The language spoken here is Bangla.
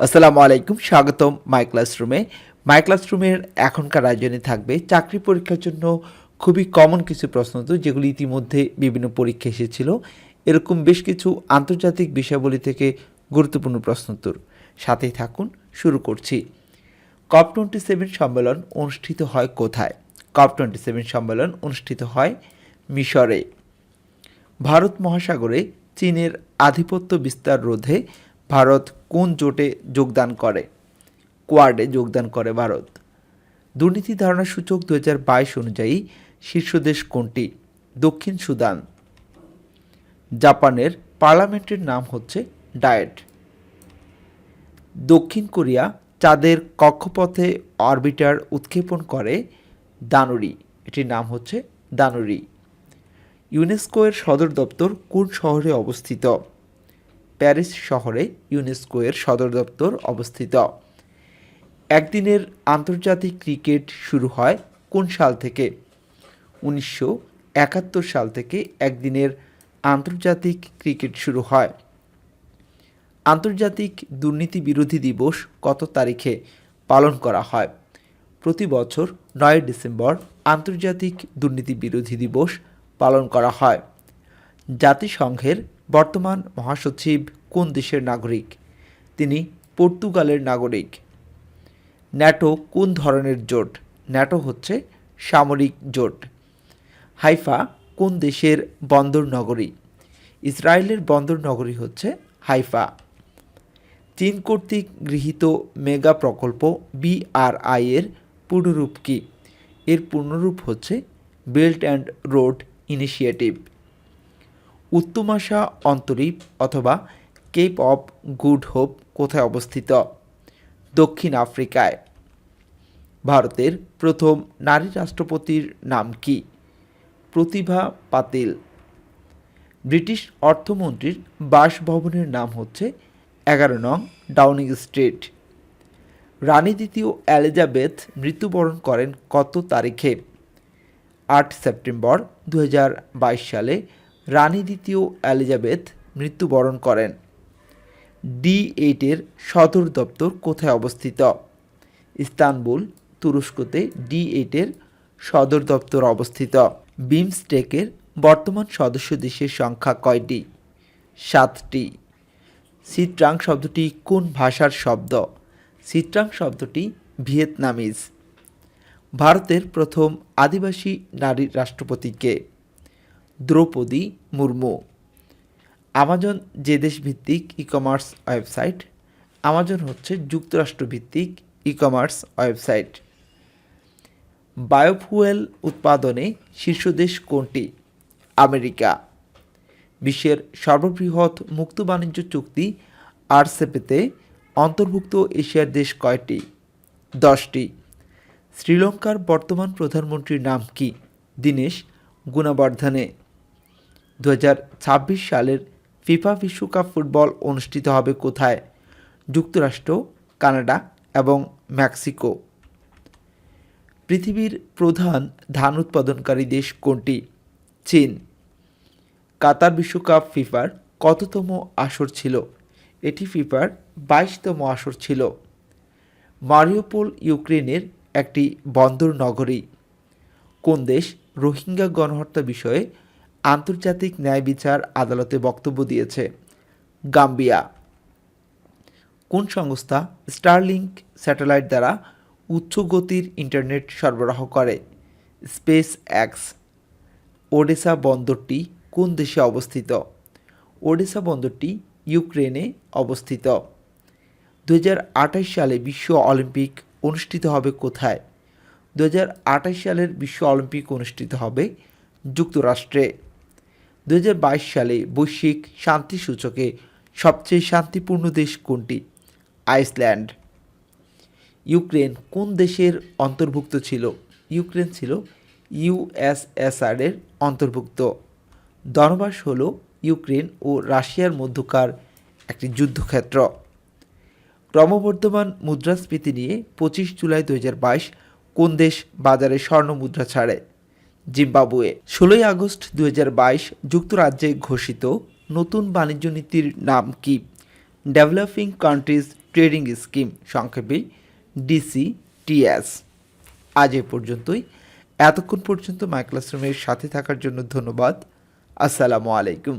আসসালামু আলাইকুম, স্বাগতম মাই ক্লাসরুমে। মাই ক্লাসরুমের এখনকার আয়োজনে থাকবে চাকরি পরীক্ষার জন্য খুবই কমন কিছু প্রশ্ন উত্তর, যেগুলি ইতিমধ্যে বিভিন্ন পরীক্ষা এসেছিল। এরকম বেশ কিছু আন্তর্জাতিক বিষয়াবলী থেকে গুরুত্বপূর্ণ প্রশ্ন উত্তর। সাথেই থাকুন, শুরু করছি। COP27 সম্মেলন অনুষ্ঠিত হয় কোথায়? COP27 সম্মেলন অনুষ্ঠিত হয় মিশরে। ভারত মহাসাগরে চীনের আধিপত্য বিস্তার রোধে ভারত কোন জোটে যোগদান করে? কোয়াডে যোগদান করে ভারত। দুর্নীতি ধারণা সূচক 2022 অনুযায়ী শীর্ষ দেশ কোনটি? দক্ষিণ সুদান। জাপানের পার্লামেন্টের নাম হচ্ছে ডায়েট। দক্ষিণ কোরিয়া চাঁদের কক্ষপথে অরবিটার উৎক্ষেপণ করে দানুরি, এটির নাম হচ্ছে দানুরি। ইউনেস্কো এর সদর দপ্তর কোন শহরে অবস্থিত? প্যারিস শহরে ইউনেস্কো এর সদর দপ্তর অবস্থিত। একদিনের আন্তর্জাতিক ক্রিকেট শুরু হয় কোন সাল থেকে? 1971 সাল থেকে একদিনের আন্তর্জাতিক ক্রিকেট শুরু হয়। আন্তর্জাতিক দুর্নীতি বিরোধী দিবস কত তারিখে পালন করা হয়? প্রতি বছর 9 ডিসেম্বর আন্তর্জাতিক দুর্নীতি বিরোধী দিবস পালন করা হয়। জাতিসংঘের বর্তমান মহাসচিব কোন দেশের নাগরিক? তিনি পর্তুগালের নাগরিক। ন্যাটো কোন ধরনের জোট? ন্যাটো হচ্ছে সামরিক জোট। হাইফা কোন দেশের বন্দর নগরী? ইসরায়েলের বন্দর নগরী হচ্ছে হাইফা। চীন কর্তৃক গৃহীত মেগা প্রকল্প BRI এর পূর্ণরূপ কী? এর পূর্ণরূপ হচ্ছে বেল্ট অ্যান্ড রোড ইনিশিয়েটিভ। উত্তমাশা অন্তরীপ অথবা কেপ অফ গুড হোপ কোথায় অবস্থিত? দক্ষিণ আফ্রিকায়। ভারতের প্রথম নারী রাষ্ট্রপতির নাম কি? প্রতিভা পাতিল। ব্রিটিশ অর্থমন্ত্রীর বাসভবনের নাম হচ্ছে 11 নং ডাউনিং স্ট্রিট। রানী দ্বিতীয় এলিজাবেথ মৃত্যুবরণ করেন কত তারিখে? 8 সেপ্টেম্বর 2022 সালে রানী দ্বিতীয় এলিজাবেথ মৃত্যুবরণ করেন। D8 এর সদর দপ্তর কোথায় অবস্থিত? ইস্তানবুল, তুরস্কতে D8 এর সদর দপ্তর অবস্থিত। বিমস্টেকের বর্তমান সদস্য দেশের সংখ্যা কয়টি? 7টি। সিট্রাং শব্দটি কোন ভাষার শব্দ? সিট্রাং শব্দটি ভিয়েতনামিজ। ভারতের প্রথম আদিবাসী নারী রাষ্ট্রপতি কে? দ্রৌপদী মুর্মু। আমাজন যে দেশ ভিত্তিক ই কমার্স ওয়েবসাইট? আমাজন হচ্ছে যুক্তরাষ্ট্র ভিত্তিক ই কমার্স ওয়েবসাইট। বায়োফুয়েল উৎপাদনে শীর্ষ দেশ কোনটি? আমেরিকা। বিশ্বের সর্ববৃহৎ মুক্ত বাণিজ্য চুক্তি RCEPতে অন্তর্ভুক্ত এশিয়ার দেশ কয়টি? 10টি। শ্রীলঙ্কার বর্তমান প্রধানমন্ত্রীর নাম কি? দীনেশ গুণবর্ধনে। 2026 সালের ফিফা বিশ্বকাপ ফুটবল অনুষ্ঠিত হবে কোথায়? যুক্তরাষ্ট্র, কানাডা এবং মেক্সিকো। পৃথিবীর প্রধান ধান উৎপাদনকারী দেশ কোনটি? চীন। কাতার বিশ্বকাপ ফিফার কততম আসর ছিল? এটি ফিফার 22তম আসর ছিল। মারিউপোল ইউক্রেনের একটি বন্দর নগরী। কোন দেশ রোহিঙ্গা গণহত্যা বিষয়ে আন্তর্জাতিক ন্যায় বিচার আদালতে বক্তব্য দিয়েছে? গাম্বিয়া। কোন সংস্থা স্টারলিংক স্যাটেলাইট দ্বারা উচ্চ গতির ইন্টারনেট সরবরাহ করে? Space x. ওডেসা বন্দরটি কোন দেশে অবস্থিত? ওডেসা বন্দরটি ইউক্রেনে অবস্থিত। 2028 সালে বিশ্ব অলিম্পিক অনুষ্ঠিত হবে কোথায়? 2028 সালের বিশ্ব অলিম্পিক অনুষ্ঠিত হবে যুক্তরাষ্ট্রে। 2022 সালে বৈশ্বিক শান্তি সূচকে সবচেয়ে শান্তিপূর্ণ দেশ কোনটি? আইসল্যান্ড। ইউক্রেন কোন দেশের অন্তর্ভুক্ত ছিল? ইউক্রেন ছিল USSR এর অন্তর্ভুক্ত। দনবাস হল ইউক্রেন ও রাশিয়ার মধ্যকার একটি যুদ্ধক্ষেত্র। ক্রমবর্ধমান মুদ্রাস্ফীতি নিয়ে 25 জুলাই 2022 কোন দেশ বাজারে স্বর্ণ মুদ্রা ছাড়ে? জিম্বাবুয়ে। 16 আগস্ট 2022 যুক্তরাজ্যে ঘোষিত নতুন বাণিজ্য নীতির নাম কি? ডেভেলপিং কান্ট্রিজ ট্রেডিং স্কিম, সংক্ষেপে DCTS। আজ এ পর্যন্তই। এতক্ষণ পর্যন্ত মাই ক্লাসরুমের সাথে থাকার জন্য ধন্যবাদ। আসসালামু আলাইকুম।